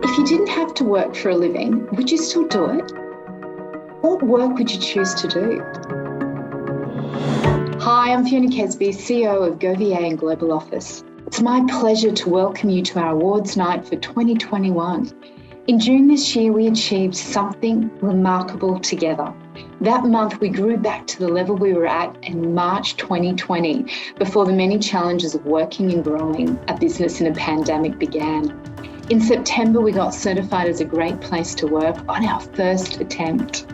If you didn't have to work for a living, would you still do it? What work would you choose to do? Hi, I'm Fiona Kesby, CEO of GoVA and Global Office. It's my pleasure to welcome you to our awards night for 2021. In June this year, we achieved something remarkable together. That month, we grew back to the level we were at in March 2020, before the many challenges of working and growing a business in a pandemic began. In September, we got certified as a great place to work on our first attempt.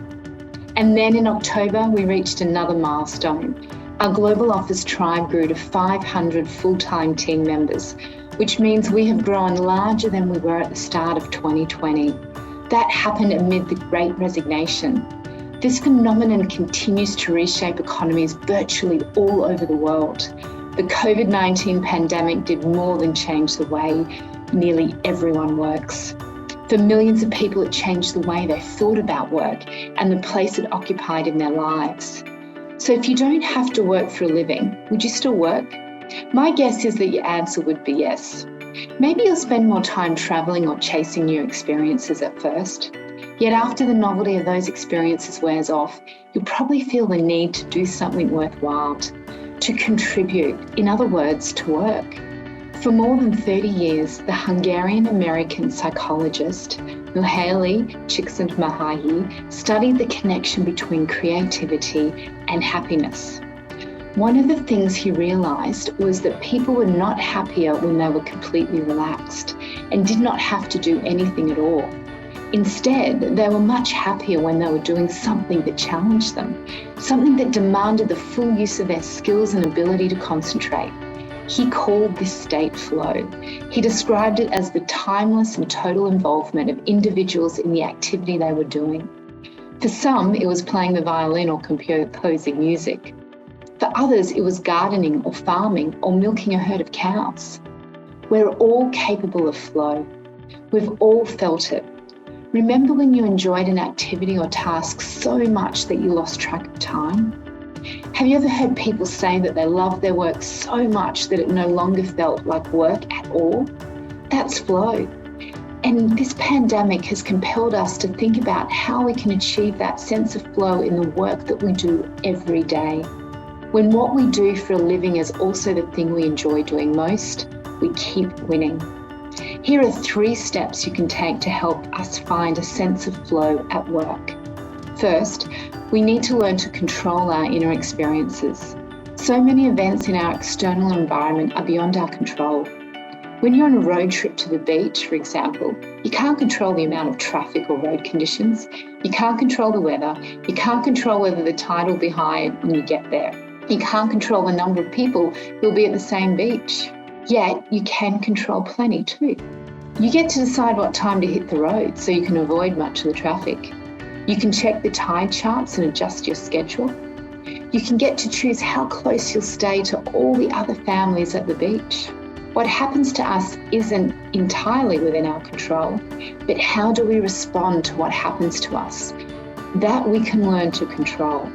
And then in October, we reached another milestone. Our global office tribe grew to 500 full-time team members, which means we have grown larger than we were at the start of 2020. That happened amid the Great Resignation. This phenomenon continues to reshape economies virtually all over the world. The COVID-19 pandemic did more than change the way nearly everyone works. For millions of people, it changed the way they thought about work and the place it occupied in their lives. So if you don't have to work for a living, would you still work? My guess is that your answer would be yes. Maybe you'll spend more time traveling or chasing new experiences at first. Yet after the novelty of those experiences wears off, you'll probably feel the need to do something worthwhile, to contribute, in other words, to work. For more than 30 years, the Hungarian-American psychologist Mihaly Csikszentmihalyi studied the connection between creativity and happiness. One of the things he realised was that people were not happier when they were completely relaxed and did not have to do anything at all. Instead, they were much happier when they were doing something that challenged them, something that demanded the full use of their skills and ability to concentrate. He called this state flow. He described it as the timeless and total involvement of individuals in the activity they were doing. For some, it was playing the violin or composing music. For others, it was gardening or farming or milking a herd of cows. We're all capable of flow. We've all felt it. Remember when you enjoyed an activity or task so much that you lost track of time? Have you ever heard people say that they loved their work so much that it no longer felt like work at all? That's flow. And this pandemic has compelled us to think about how we can achieve that sense of flow in the work that we do every day. When what we do for a living is also the thing we enjoy doing most, we keep winning. Here are 3 steps you can take to help us find a sense of flow at work. First, we need to learn to control our inner experiences. So many events in our external environment are beyond our control. When you're on a road trip to the beach, for example, you can't control the amount of traffic or road conditions. You can't control the weather. You can't control whether the tide will be high when you get there. You can't control the number of people who'll be at the same beach. Yet you can control plenty too. You get to decide what time to hit the road so you can avoid much of the traffic. You can check the tide charts and adjust your schedule. You can get to choose how close you'll stay to all the other families at the beach. What happens to us isn't entirely within our control, but how do we respond to what happens to us? That we can learn to control.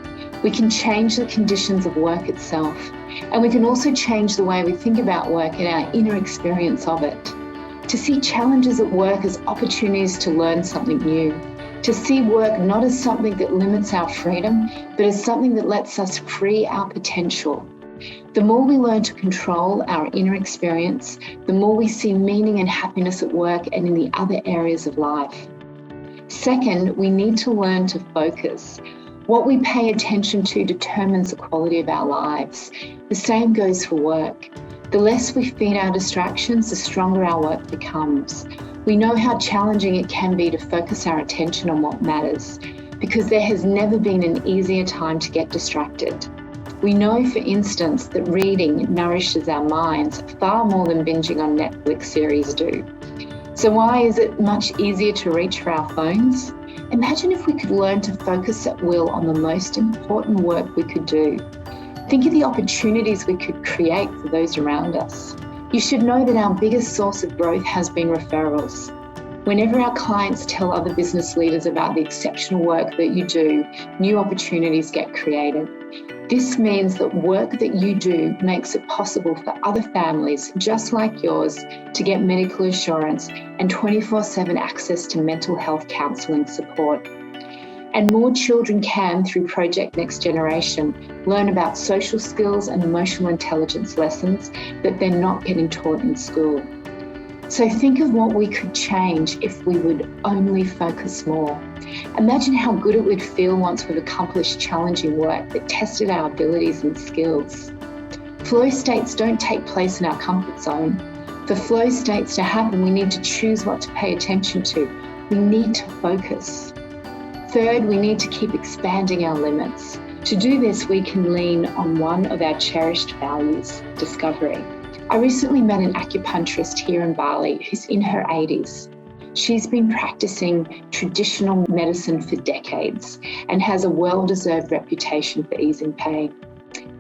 We can change the conditions of work itself, and we can also change the way we think about work and our inner experience of it. To see challenges at work as opportunities to learn something new. To see work not as something that limits our freedom, but as something that lets us free our potential. The more we learn to control our inner experience, the more we see meaning and happiness at work and in the other areas of life. Second, we need to learn to focus. What we pay attention to determines the quality of our lives. The same goes for work. The less we feed our distractions, the stronger our work becomes. We know how challenging it can be to focus our attention on what matters, because there has never been an easier time to get distracted. We know, for instance, that reading nourishes our minds far more than binging on Netflix series do. So why is it much easier to reach for our phones? Imagine if we could learn to focus at will on the most important work we could do. Think of the opportunities we could create for those around us. You should know that our biggest source of growth has been referrals. Whenever our clients tell other business leaders about the exceptional work that you do, new opportunities get created. This means that work that you do makes it possible for other families just like yours to get medical insurance and 24/7 access to mental health counselling support. And more children can, through Project Next Generation, learn about social skills and emotional intelligence lessons that they're not getting taught in school. So think of what we could change if we would only focus more. Imagine how good it would feel once we've accomplished challenging work that tested our abilities and skills. Flow states don't take place in our comfort zone. For flow states to happen, we need to choose what to pay attention to. We need to focus. Third, we need to keep expanding our limits. To do this, we can lean on one of our cherished values, discovery. I recently met an acupuncturist here in Bali who's in her 80s. She's been practicing traditional medicine for decades and has a well-deserved reputation for easing pain.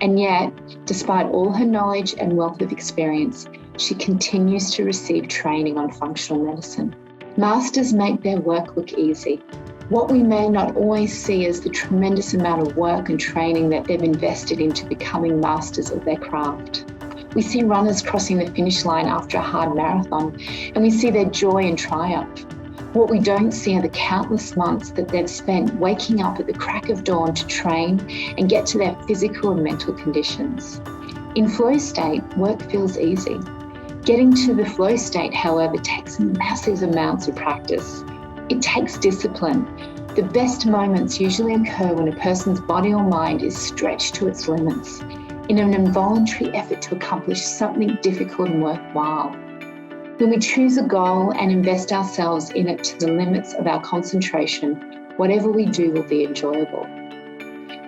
And yet, despite all her knowledge and wealth of experience, she continues to receive training on functional medicine. Masters make their work look easy. What we may not always see is the tremendous amount of work and training that they've invested into becoming masters of their craft. We see runners crossing the finish line after a hard marathon, and we see their joy and triumph. What we don't see are the countless months that they've spent waking up at the crack of dawn to train and get to their physical and mental conditions. In flow state, work feels easy. Getting to the flow state, however, takes massive amounts of practice. It takes discipline. The best moments usually occur when a person's body or mind is stretched to its limits in an involuntary effort to accomplish something difficult and worthwhile. When we choose a goal and invest ourselves in it to the limits of our concentration, whatever we do will be enjoyable.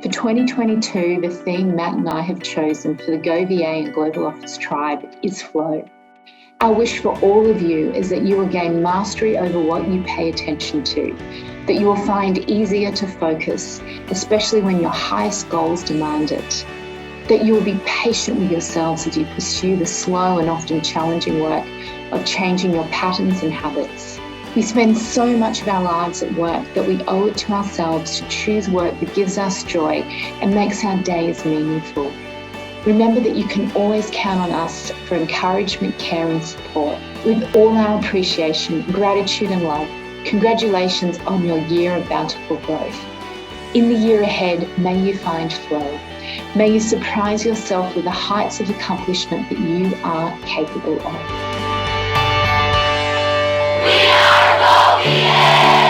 For 2022, the theme Matt and I have chosen for the GoVA and Global Office Tribe is flow. Our wish for all of you is that you will gain mastery over what you pay attention to, that you will find easier to focus, especially when your highest goals demand it, that you will be patient with yourselves as you pursue the slow and often challenging work of changing your patterns and habits. We spend so much of our lives at work that we owe it to ourselves to choose work that gives us joy and makes our days meaningful. Remember that you can always count on us for encouragement, care and support. With all our appreciation, gratitude and love, congratulations on your year of bountiful growth. In the year ahead, may you find flow. May you surprise yourself with the heights of accomplishment that you are capable of. We are GoTeam!